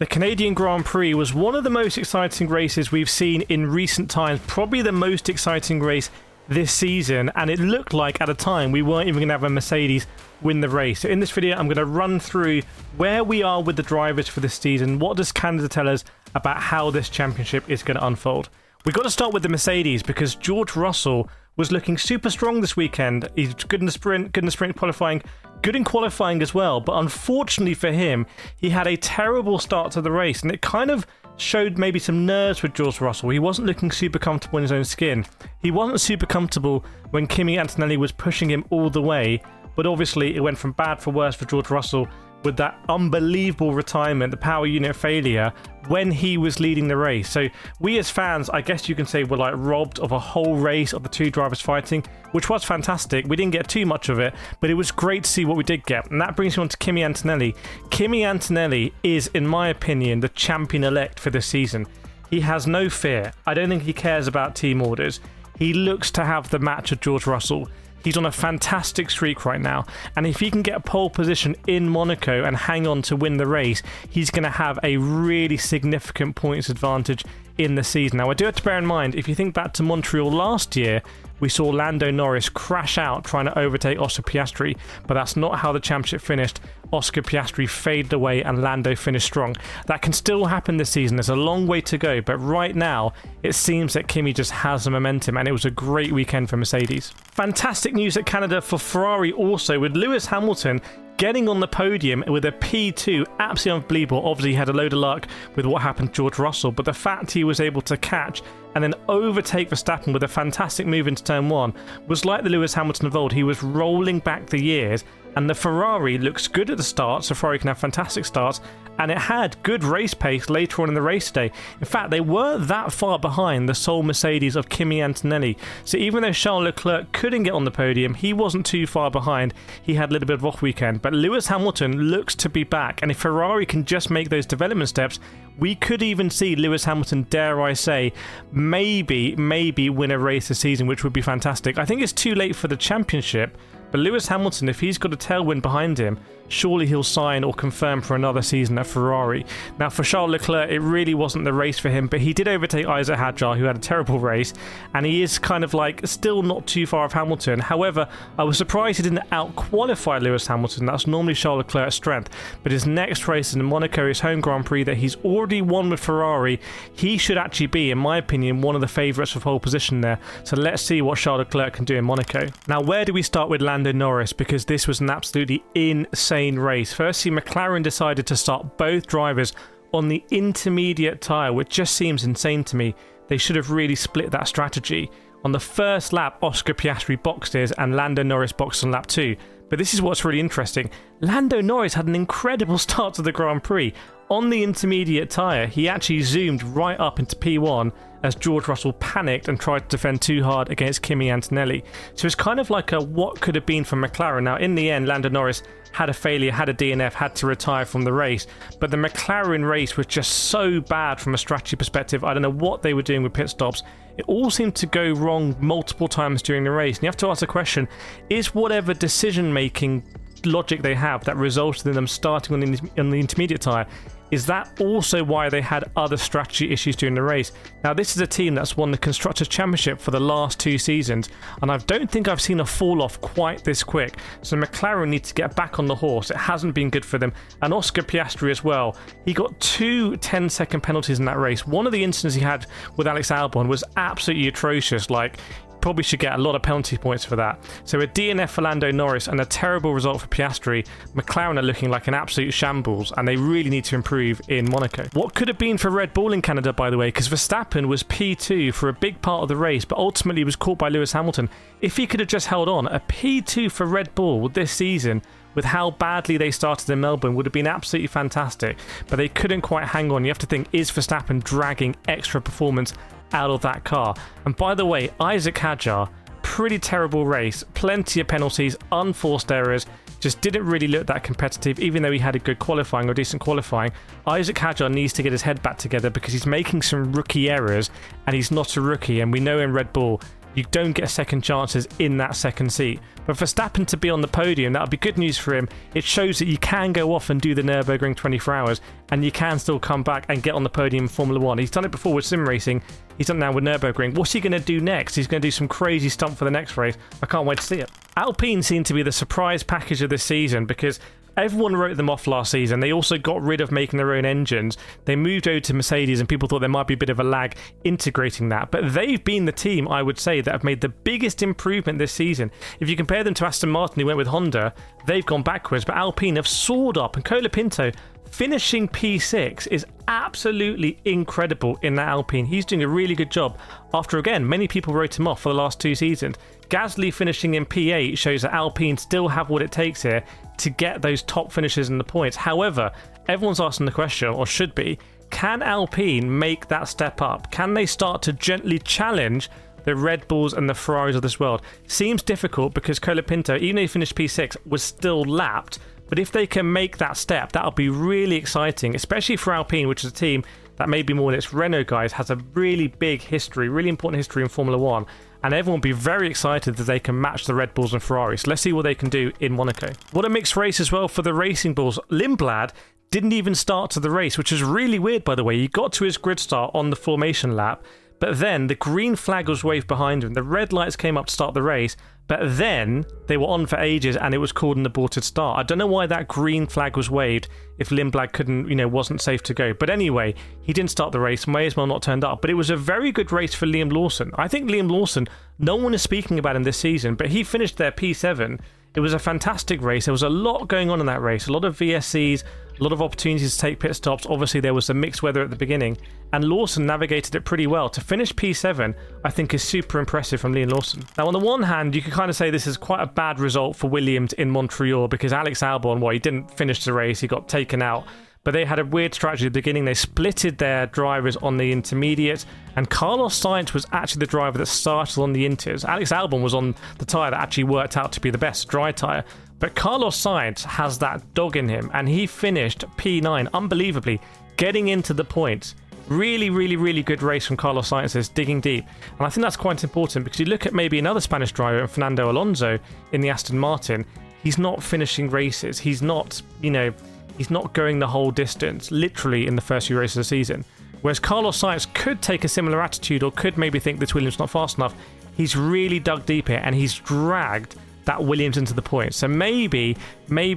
The Canadian Grand Prix was one of the most exciting races we've seen in recent times, probably the most exciting race this season, and it looked like at a time we weren't even going to have a Mercedes win the race. So in this video I'm going to run through where we are with the drivers for this season, what does Canada tell us about how this championship is going to unfold. We've got to start with the Mercedes because George Russell was looking super strong this weekend. He's good in the sprint qualifying, good in qualifying as well, but unfortunately for him, he had a terrible start to the race, and it kind of showed maybe some nerves with George Russell. He wasn't looking super comfortable in his own skin. He wasn't super comfortable when Kimi Antonelli was pushing him all the way, but obviously it went from bad for worse for George Russell with that unbelievable retirement, the power unit failure, when he was leading the race. So we as fans, I guess you can say, were like robbed of a whole race of the two drivers fighting, which was fantastic. We didn't get too much of it, but it was great to see what we did get. And that brings me on to Kimi Antonelli. Kimi Antonelli is, in my opinion, the champion-elect for this season. He has no fear. I don't think he cares about team orders. He looks to have the match of George Russell. He's on a fantastic streak right now, and if he can get a pole position in Monaco and hang on to win the race, he's going to have a really significant points advantage in the season. Now, I do have to bear in mind, if you think back to Montreal last year, we saw Lando Norris crash out trying to overtake Oscar Piastri, but that's not how the championship finished. Oscar Piastri faded away and Lando finished strong. That can still happen this season. There's a long way to go, but right now it seems that Kimi just has the momentum, and it was a great weekend for Mercedes. Fantastic news at Canada for Ferrari also, with Lewis Hamilton getting on the podium with a P2, absolutely unbelievable. Obviously, he had a load of luck with what happened to George Russell, but the fact he was able to catch and then overtake Verstappen with a fantastic move into turn one was like the Lewis Hamilton of old. He was rolling back the years, and the Ferrari looks good at the start, so Ferrari can have fantastic starts, and it had good race pace later on in the race today. In fact, they weren't that far behind the sole Mercedes of Kimi Antonelli. So even though Charles Leclerc couldn't get on the podium, he wasn't too far behind. He had a little bit of off weekend, but Lewis Hamilton looks to be back, and if Ferrari can just make those development steps, we could even see Lewis Hamilton, dare I say, maybe win a race this season, which would be fantastic. I think it's too late for the championship, but Lewis Hamilton, if he's got a tailwind behind him, surely he'll sign or confirm for another season at Ferrari. Now, for Charles Leclerc, it really wasn't the race for him, but he did overtake Isack Hadjar, who had a terrible race, and he is kind of like still not too far off Hamilton. However, I was surprised he didn't out-qualify Lewis Hamilton. That's normally Charles Leclerc's strength, but his next race in Monaco, his home Grand Prix that he's already won with Ferrari, he should actually be, in my opinion, one of the favourites for pole position there. So let's see what Charles Leclerc can do in Monaco. Now, where do we start with Lando Norris? Because this was an absolutely insane race. Firstly, McLaren decided to start both drivers on the intermediate tyre, which just seems insane to me. They should have really split that strategy. On the first lap, Oscar Piastri boxed his and Lando Norris boxed on lap 2. But this is what's really interesting. Lando Norris had an incredible start to the Grand Prix. On the intermediate tyre, he actually zoomed right up into P1 as George Russell panicked and tried to defend too hard against Kimi Antonelli. So it's kind of like a what could have been for McLaren. Now, in the end, Lando Norris had a failure, had a DNF, had to retire from the race. But the McLaren race was just so bad from a strategy perspective. I don't know what they were doing with pit stops. It all seemed to go wrong multiple times during the race. And you have to ask the question, is whatever decision-making logic they have that resulted in them starting on the intermediate tyre, is that also why they had other strategy issues during the race? Now, this is a team that's won the Constructors' Championship for the last 2 seasons, and I don't think I've seen a fall-off quite this quick. So McLaren need to get back on the horse. It hasn't been good for them. And Oscar Piastri as well. He got 2 10-second penalties in that race. One of the incidents he had with Alex Albon was absolutely atrocious. Like, probably should get a lot of penalty points for that. So a DNF for Lando Norris and a terrible result for Piastri. McLaren are looking like an absolute shambles, and they really need to improve in Monaco. What could have been for Red Bull in Canada, by the way, because Verstappen was P2 for a big part of the race, but ultimately was caught by Lewis Hamilton. If he could have just held on, a P2 for Red Bull this season, with how badly they started in Melbourne, would have been absolutely fantastic, but they couldn't quite hang on. You have to think, is Verstappen dragging extra performance out of that car? And by the way, Isack Hadjar, pretty terrible race, plenty of penalties, unforced errors, just didn't really look that competitive, even though he had a good qualifying or decent qualifying. Isack Hadjar needs to get his head back together because he's making some rookie errors, and he's not a rookie, and we know in Red Bull you don't get second chances in that second seat. But for Verstappen to be on the podium, that would be good news for him. It shows that you can go off and do the Nürburgring 24 hours and you can still come back and get on the podium in Formula 1. He's done it before with sim racing. He's done it now with Nürburgring. What's he going to do next? He's going to do some crazy stunt for the next race. I can't wait to see it. Alpine seem to be the surprise package of this season because everyone wrote them off last season. They also got rid of making their own engines. They moved over to Mercedes and people thought there might be a bit of a lag integrating that. But they've been the team, I would say, that have made the biggest improvement this season. If you compare them to Aston Martin, who went with Honda, they've gone backwards. But Alpine have soared up, and Colapinto finishing P6 is absolutely incredible in that Alpine. He's doing a really good job after, again, many people wrote him off for the last 2 seasons. Gasly finishing in P8 shows that Alpine still have what it takes here to get those top finishes in the points. However, everyone's asking the question, or should be, can Alpine make that step up? Can they start to gently challenge the Red Bulls and the Ferraris of this world? Seems difficult because Colapinto, even though he finished P6, was still lapped. But if they can make that step, that'll be really exciting, especially for Alpine, which is a team that maybe more than its Renault guys has a really big history, really important history in Formula 1. And everyone will be very excited that they can match the Red Bulls and Ferraris. Let's see what they can do in Monaco. What a mixed race as well for the Racing Bulls. Lindblad didn't even start to the race, which is really weird, by the way. He got to his grid start on the formation lap, but then the green flag was waved behind him. The red lights came up to start the race, but then they were on for ages and it was called an aborted start. I don't know why that green flag was waved if Lindblad wasn't safe to go. But anyway, he didn't start the race, may as well not turned up. But it was a very good race for Liam Lawson. I think Liam Lawson, no one is speaking about him this season, but he finished there P7. It was a fantastic race. There was a lot going on in that race, a lot of VSCs, a lot of opportunities to take pit stops. Obviously, there was the mixed weather at the beginning, and Lawson navigated it pretty well. To finish P7, I think is super impressive from Liam Lawson. Now, on the one hand, you could kind of say this is quite a bad result for Williams in Montreal because Alex Albon, he didn't finish the race, he got taken out. But they had a weird strategy at the beginning. They splitted their drivers on the intermediate, and Carlos Sainz was actually the driver that started on the inters. Alex Albon was on the tyre that actually worked out to be the best dry tyre. But Carlos Sainz has that dog in him, and he finished P9 unbelievably, getting into the points. Really, really, really good race from Carlos Sainz, digging deep. And I think that's quite important because you look at maybe another Spanish driver, Fernando Alonso, in the Aston Martin, he's not finishing races. He's not, he's not going the whole distance, literally, in the first few races of the season. Whereas Carlos Sainz could take a similar attitude or could maybe think this Williams not fast enough. He's really dug deep here and he's dragged that Williams into the points. So maybe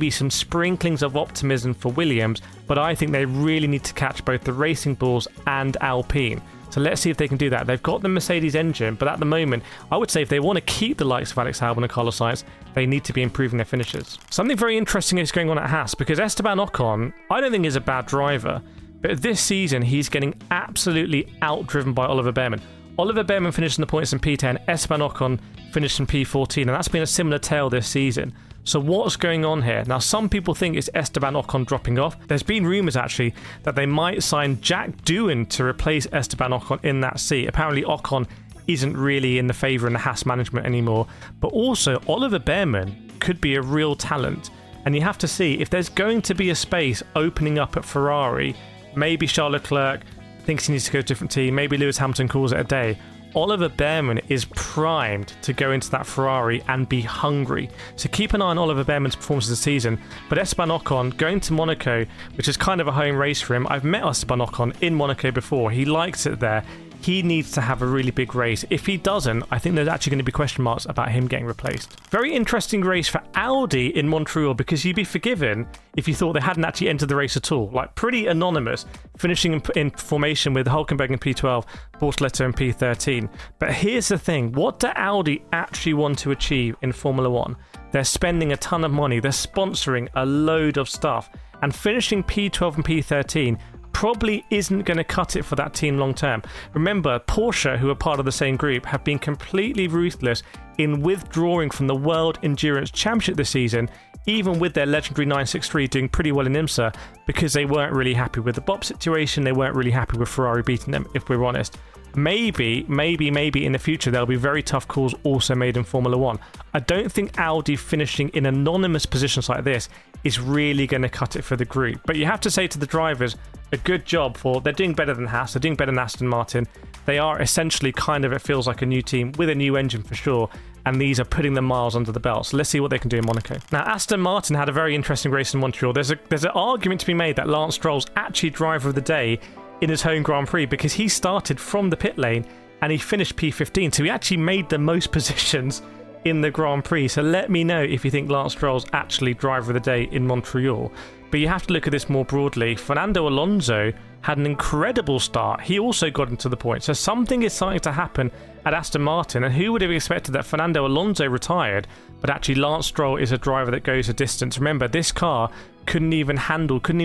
some sprinklings of optimism for Williams, but I think they really need to catch both the Racing Bulls and Alpine. So let's see if they can do that. They've got the Mercedes engine, but at the moment, I would say if they want to keep the likes of Alex Albon and Carlos Sainz, they need to be improving their finishes. Something very interesting is going on at Haas, because Esteban Ocon, I don't think is a bad driver, but this season, he's getting absolutely outdriven by Oliver Bearman. Oliver Bearman finished in the points in P10, Esteban Ocon finished in P14, and that's been a similar tale this season. So what's going on here? Now, some people think it's Esteban Ocon dropping off. There's been rumours, actually, that they might sign Jack Doohan to replace Esteban Ocon in that seat. Apparently, Ocon isn't really in the favour in the Haas management anymore. But also, Oliver Bearman could be a real talent. And you have to see, if there's going to be a space opening up at Ferrari, maybe Charles Leclerc thinks he needs to go to a different team, maybe Lewis Hamilton calls it a day, Oliver Bearman is primed to go into that Ferrari and be hungry. So keep an eye on Oliver Bearman's performance this season. But Esteban Ocon going to Monaco, which is kind of a home race for him. I've met Esteban Ocon in Monaco before. He likes it there. He needs to have a really big race. If he doesn't, I think there's actually going to be question marks about him getting replaced. Very interesting race for Audi in Montreal, because you'd be forgiven if you thought they hadn't actually entered the race at all. Like, pretty anonymous, finishing in formation with Hülkenberg in P12, Bortoleto in P13. But here's the thing, what do Audi actually want to achieve in Formula 1? They're spending a ton of money, they're sponsoring a load of stuff, and finishing P12 and P13 probably isn't going to cut it for that team long term. Remember, Porsche, who are part of the same group, have been completely ruthless in withdrawing from the World Endurance Championship this season, even with their legendary 963 doing pretty well in IMSA, because they weren't really happy with the BOP situation, they weren't really happy with Ferrari beating them, if we're honest. Maybe in the future there'll be very tough calls also made in Formula 1. I don't think Audi finishing in anonymous positions like this is really going to cut it for the group. But you have to say to the drivers, a good job they're doing better than Haas, they're doing better than Aston Martin. they are essentially kind of, it feels like a new team with a new engine for sure, and these are putting the miles under the belt. So let's see what they can do in Monaco. Now, Aston Martin had a very interesting race in Montreal. There's an argument to be made that Lance Stroll's actually driver of the day in his home Grand Prix, because he started from the pit lane and he finished P15, so he actually made the most positions in the Grand Prix. So let me know if you think Lance Stroll's actually driver of the day in Montreal. But you have to look at this more broadly. Fernando Alonso had an incredible start. He also got into the points. So something is starting to happen at Aston Martin. And who would have expected that Fernando Alonso retired, but actually Lance Stroll is a driver that goes a distance? Remember, this car couldn't even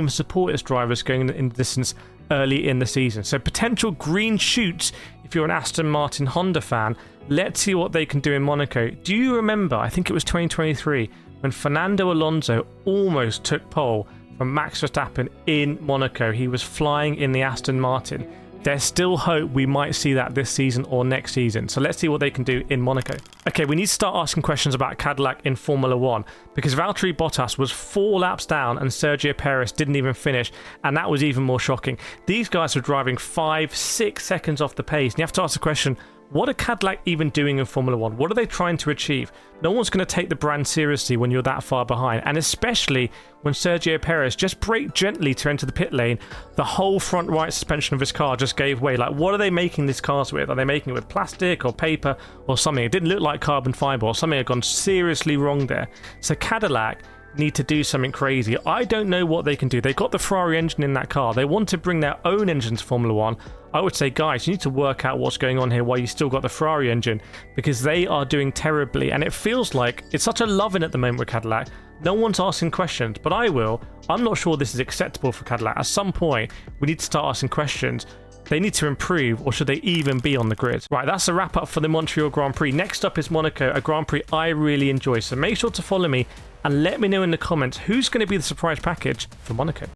support its drivers going in the distance early in the season. So potential green shoots if you're an Aston Martin Honda fan. Let's see what they can do in Monaco. Do you remember, I think it was 2023, when Fernando Alonso almost took pole from Max Verstappen in Monaco? He was flying in the Aston Martin. There's still hope we might see that this season or next season. So let's see what they can do in Monaco. Okay, we need to start asking questions about Cadillac in Formula 1, because Valtteri Bottas was 4 laps down and Sergio Perez didn't even finish, and that was even more shocking. These guys were driving 5-6 seconds off the pace, and you have to ask the question, what are Cadillac even doing in Formula 1? What are they trying to achieve? No one's going to take the brand seriously when you're that far behind, and especially when Sergio Perez just braked gently to enter the pit lane, the whole front right suspension of his car just gave way. Like, what are they making these cars with? Are they making it with plastic or paper or something? It didn't look like carbon fiber, or something had gone seriously wrong there. So Cadillac need to do something crazy. I don't know what they can do. They've got the Ferrari engine in that car. They want to bring their own engine to Formula 1. I would say, guys, you need to work out what's going on here while you still got the Ferrari engine, because they are doing terribly, and it feels like it's such a love-in at the moment with Cadillac. No one's asking questions, but I will. I'm not sure this is acceptable for Cadillac. At some point, we need to start asking questions. They need to improve, or should they even be on the grid? Right, that's a wrap up for the Montreal Grand Prix. Next up is Monaco, a Grand Prix I really enjoy. So make sure to follow me and let me know in the comments who's going to be the surprise package for Monaco.